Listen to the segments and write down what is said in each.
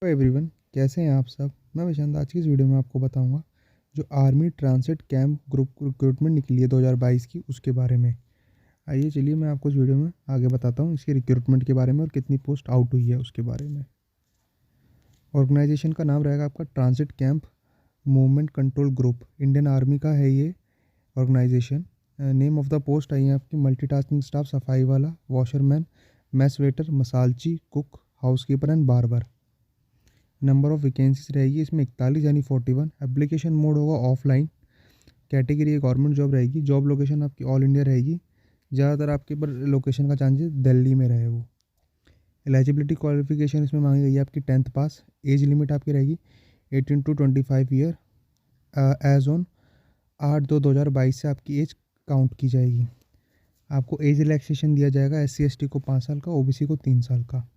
Hello everyone, कैसे हैं आप सब। मैं विशांत। आज की इस वीडियो में आपको बताऊंगा जो army transit camp group recruitment निकली है 2022 की, उसके बारे में। आइए चलिए मैं आपको इस वीडियो में आगे बताता हूं इसके रिक्रूटमेंट के बारे में और कितनी पोस्ट आउट हुई है उसके बारे में। ऑर्गेनाइजेशन का नाम रहेगा आपका transit camp movement control group. Indian army का है ये organisation. Name of the post आई है आपकी मल्टीटास्किंग स्टाफ, सफाई वाला, वॉशरमैन, मैस वेटर, मसालची, cook, housekeeper and barber. Number of vacancies रहेगी इसमें 41 यानी 41। एप्लीकेशन मोड होगा ऑफलाइन। कैटेगरी गवर्नमेंट जॉब रहेगी। जॉब लोकेशन आपकी ऑल इंडिया रहेगी। ज़्यादातर आपके पर लोकेशन का चांसेस दिल्ली में रहे वो। एलिजिबिलिटी क्वालिफिकेशन इसमें मांगी गई है आपकी 10th पास। एज लिमिट आपकी रहेगी 18 टू 25 ईयर। एज ऑन 8/2/2022 से आपकी एज काउंट की जाएगी। आपको एज रिलैक्सेशन दिया जाएगा। SC ST को 5 साल का, OBC को 3 साल का।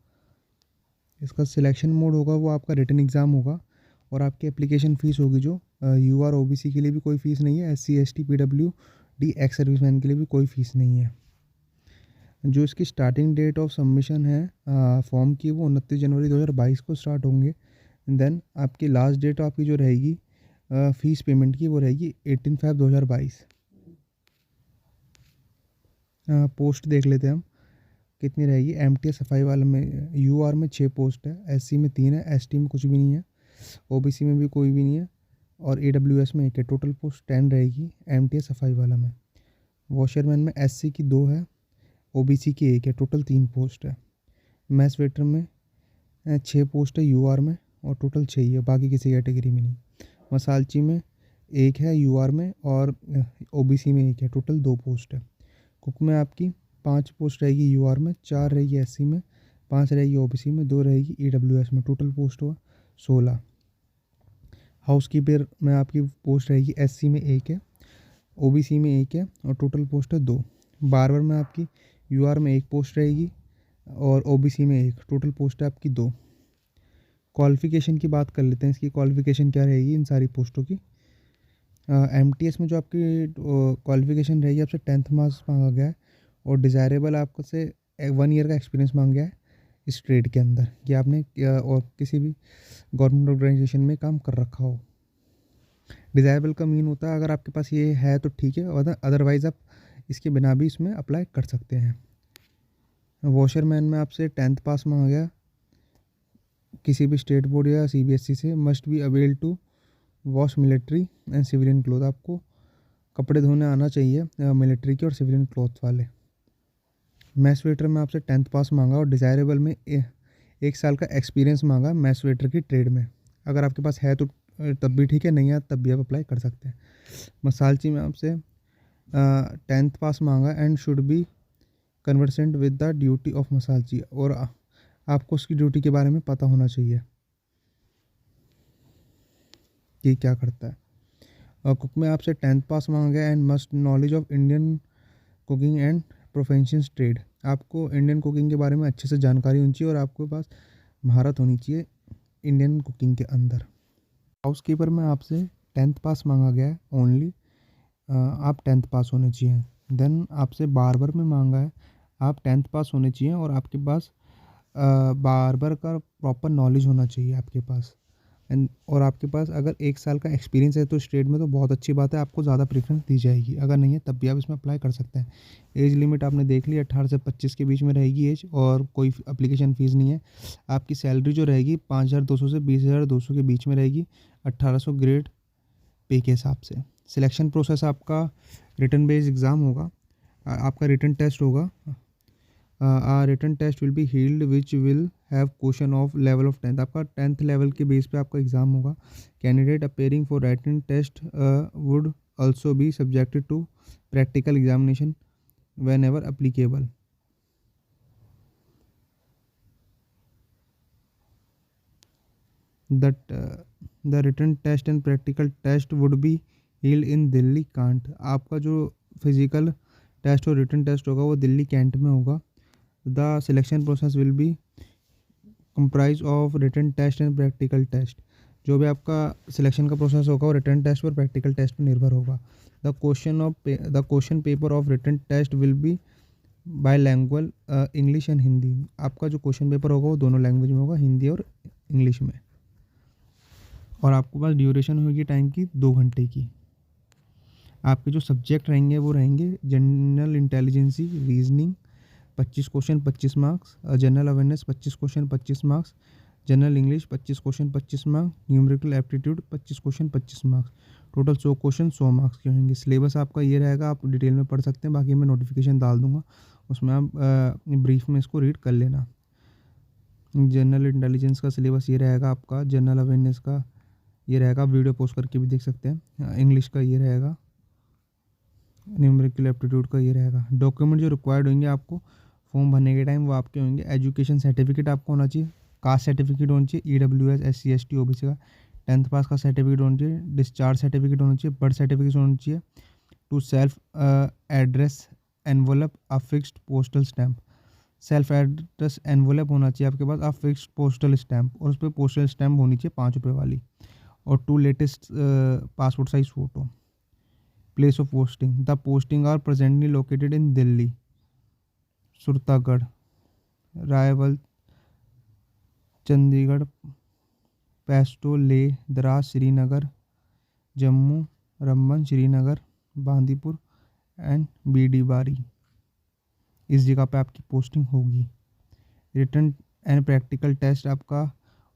इसका सिलेक्शन मोड होगा वो आपका रिटन एग्ज़ाम होगा। और आपकी एप्लीकेशन फ़ीस होगी जो UR OBC के लिए भी कोई फ़ीस नहीं है। SC ST PWD ex serviceman के लिए भी कोई फ़ीस नहीं है। जो इसकी स्टार्टिंग डेट ऑफ सबमिशन है फॉर्म की, वो 29 जनवरी 2022 को स्टार्ट होंगे। देन आपकी लास्ट डेट आपकी जो रहेगी फ़ीस पेमेंट की, वो रहेगी 18 Feb 2022। पोस्ट देख लेते हैं हम कितनी रहेगी। MTS सफाई वाले में UR में 6 पोस्ट है, SC में 3 है, ST में कुछ भी नहीं है, OBC में भी कोई भी नहीं है, और AWS में 1 है। टोटल पोस्ट 10 रहेगी MTS सफाई वाला में। वॉशरमैन में SC की 2 है, OBC की 1 है, टोटल 3 पोस्ट है। मैस वेटर में 6 पोस्ट है UR में, और टोटल 6 ही है, बाकी किसी कैटेगरी में नहीं। मसालची में 1 है UR में, और OBC में 1 है, टोटल 2 पोस्ट है। कुक में आपकी 5 पोस्ट रहेगी UR में, 4 रहेगी SC में, 5 रहेगी OBC में, 2 रहेगी AWS में, टोटल पोस्ट हुआ 16। हाउसकीपर में आपकी पोस्ट रहेगी SC में 1 है, OBC में 1 है, और टोटल पोस्ट है 2। बार्बर में आपकी UR में 1 पोस्ट रहेगी, और OBC में 1, टोटल पोस्ट है आपकी 2। क्वालिफ़िकेशन की बात कर लेते हैं, इसकी क्वालिफ़िकेशन क्या रहेगी इन सारी पोस्टों की। MTS में जो आपकी क्वालिफ़िकेशन रहेगी, आपसे 10th मार्क्स मांगा गया है, और डिज़ायरेबल आपको से 1 ईयर का एक्सपीरियंस मांगा गया है इस ट्रेड के अंदर, कि आपने और किसी भी गवर्नमेंट ऑर्गेनाइजेशन में काम कर रखा हो। डिज़ायरेबल का मीन होता है अगर आपके पास ये है तो ठीक है, और अदरवाइज़ आप इसके बिना भी इसमें अप्लाई कर सकते हैं। वॉशरमैन में आपसे 10th पास मांगा गया किसी भी स्टेट बोर्ड या CBSE से। Must be avail to wash military and civilian cloth. आपको कपड़े धोने आना चाहिए मिलिट्री के और सिविलियन क्लॉथ वाले। मैस वेटर में आपसे 10th पास मांगा, और डिज़ायरेबल में 1 साल का एक्सपीरियंस मांगा मैस वेटर की ट्रेड में। अगर आपके पास है तो तब भी ठीक है, नहीं है तब भी आप अप्लाई कर सकते हैं। मसालची में आपसे 10th पास मांगा and should be conversant with the duty of मसालची, और आपको उसकी ड्यूटी के बारे में पता होना चाहिए कि क्या करता है। और कुक में आपसे 10th पास मांगा गया and must knowledge of Indian cooking and professions trade. आपको इंडियन कुकिंग के बारे में अच्छे से जानकारी होनी चाहिए, और आपके पास महारत होनी चाहिए इंडियन कुकिंग के अंदर। हाउसकीपर में आपसे 10th पास मांगा गया है ओनली, आप 10th पास होने चाहिए। देन आपसे बार्बर में मांगा है, आप 10th पास होने चाहिए, और आपके पास बार्बर का प्रॉपर नॉलेज होना चाहिए आपके पास। एंड और आपके पास अगर 1 साल का एक्सपीरियंस है तो स्टेट में तो बहुत अच्छी बात है, आपको ज़्यादा प्रेफरेंस दी जाएगी। अगर नहीं है तब भी आप इसमें अप्लाई कर सकते हैं। एज लिमिट आपने देख ली, 18 से 25 के बीच में रहेगी एज, और कोई एप्लीकेशन फ़ीस नहीं है। आपकी सैलरी जो रहेगी 5,200 से 20,200 के बीच में रहेगी, 1800 ग्रेड पे के हिसाब से। सिलेक्शन प्रोसेस आपका रिटन बेस्ड एग्ज़ाम होगा। आपका रिटन टेस्ट होगा। Written test will be held which will have question of level of 10th। आपका 10th लेवल के बेस पे आपका एग्ज़ाम होगा। Candidate appearing for written test would also be subjected to practical examination whenever applicable. The written test and practical test would be held in Delhi Cantt. आपका जो physical test और written test होगा वो दिल्ली कैंट में होगा। The selection process will be comprise of written test and practical test. जो भी आपका सिलेक्शन का प्रोसेस होगा वो रिटन टेस्ट और प्रैक्टिकल टेस्ट पर निर्भर होगा। The question paper of written test will be bilingual English and Hindi. आपका जो क्वेश्चन पेपर होगा वो दोनों लैंग्वेज में होगा, हिंदी और इंग्लिश में। और आपके पास ड्यूरेशन होगी टाइम की 2 घंटे की। आपके जो सब्जेक्ट रहेंगे वो रहेंगे general intelligence, reasoning 25 question 25 marks, general awareness 25 question 25 marks, general English 25 question 25 marks, numerical aptitude 25 question 25 marks. Total 100 question 100 marks के होंगे। सिलेबस आपका ये रहेगा, आप डिटेल में पढ़ सकते हैं, बाकी मैं नोटिफिकेशन डाल दूंगा, उसमें आप ब्रीफ में इसको रीड कर लेना। जनरल इंटेलिजेंस का सिलेबस ये रहेगा आपका, जनरल अवेयरनेस का ये रहेगा, वीडियो पोस्ट करके भी देख सकते हैं। इंग्लिश का ये रहेगा, न्यूमेरिकल एप्टीट्यूड का ये रहेगा। डॉक्यूमेंट जो रिक्वायर्ड होंगे आपको फॉर्म भरने के टाइम वो आपके होंगे, एजुकेशन सर्टिफिकेट आपको होना चाहिए, कास्ट सर्टिफिकेट होना चाहिए, EWS SC ST OBC का 10th पास का सर्टिफिकेट होना चाहिए, डिस्चार्ज सर्टिफिकेट होना चाहिए, बर्थ सर्टिफिकेट होना चाहिए, two self address envelope a fixed postal stamp, self address envelope होना चाहिए आपके पास, अ फिक्स्ड पोस्टल स्टैम्प, और उस पर पोस्टल स्टैम्प होनी चाहिए 5 रुपये वाली, और 2 latest passport size photo. Place of posting, the posting are presently located in Delhi, Suratgarh, Raiwala, Chandigarh, पेस्टो, लेह, द्रास, श्रीनगर, जम्मू, रंबन, श्रीनगर, बांदीपुर एंड बीडी बारी। इस जगह पे आपकी पोस्टिंग होगी। रिटन एंड प्रैक्टिकल टेस्ट आपका,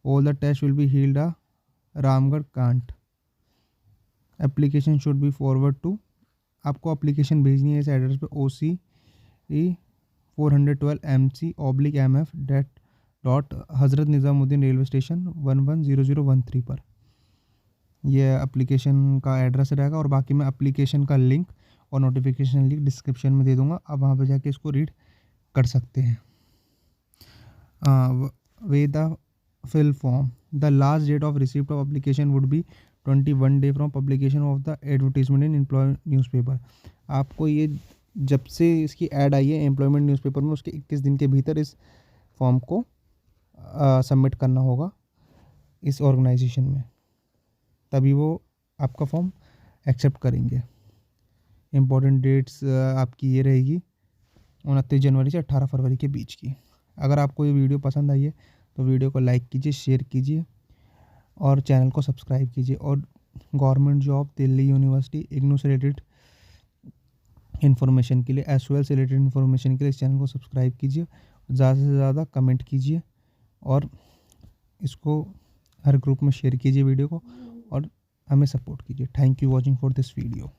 all the test will be held at Ramgarh cantt. Application should be forward to, आपको application भेजनी है इस एड्रेस पे, OC 412 MC/MF Hazrat Nizamuddin railway station 110013 पर। यह एप्लीकेशन का एड्रेस रहेगा, और बाकी मैं एप्लीकेशन का लिंक और नोटिफिकेशन लिंक डिस्क्रिप्शन में दे दूंगा, आप वहाँ पे जाके इसको रीड कर सकते हैं। Way the fill form, the last date of receipt of application would be 21 day from publication of the advertisement in employ newspaper. आपको ये जब से इसकी ऐड आई है एम्प्लॉयमेंट न्यूज़पेपर में, उसके 21 दिन के भीतर इस फॉर्म को सबमिट करना होगा इस ऑर्गेनाइजेशन में, तभी वो आपका फॉर्म एक्सेप्ट करेंगे। इम्पॉर्टेंट डेट्स आपकी ये रहेगी 29 जनवरी से 18 फरवरी के बीच की। अगर आपको ये वीडियो पसंद आई है तो वीडियो को लाइक कीजिए, शेयर कीजिए और चैनल को सब्सक्राइब कीजिए। और government job, Delhi university, IGNOU से रिलेटेड इन्फॉर्मेशन के लिए, SOL से रिलेटेड इन्फॉर्मेशन के लिए इस चैनल को सब्सक्राइब कीजिए, ज़्यादा से ज़्यादा कमेंट कीजिए और इसको हर ग्रुप में शेयर कीजिए वीडियो को, और हमें सपोर्ट कीजिए। Thank you watching for this video.